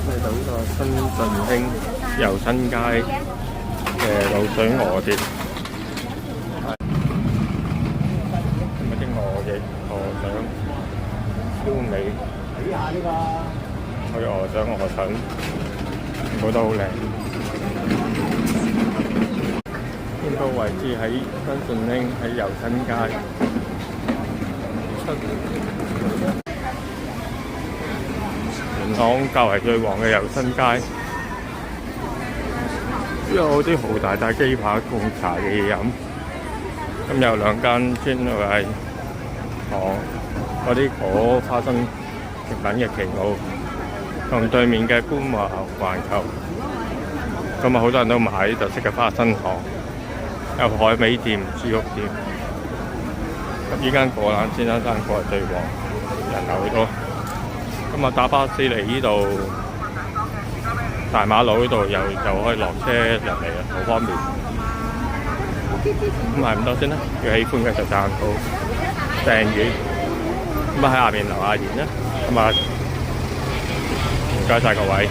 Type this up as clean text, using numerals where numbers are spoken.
嚟到呢個新順興油新街嘅滷水鵝店，嗰啲鵝翼、鵝掌、燒味，佢鵝掌、鵝腎，全部都好靚。店鋪位置喺新順興喺油新街元朗較為最旺嘅油新街，有啲好大大雞扒貢茶嘅嘢飲。咁有兩間專係嗰啲果花生食品嘅旗澳，同對面嘅官華環球。咁啊，好多人都買特色嘅花生糖。有海味店、豬肉店。咁依間果欄先生生果係最旺，人流好多。咁啊，搭巴士嚟呢度大馬路呢度又可以落車入嚟啊，好方便。咁係咁多先啦，如果喜歡嘅就讚好、訂閱，咁啊喺下邊留下言啦。咁啊，唔該晒各位。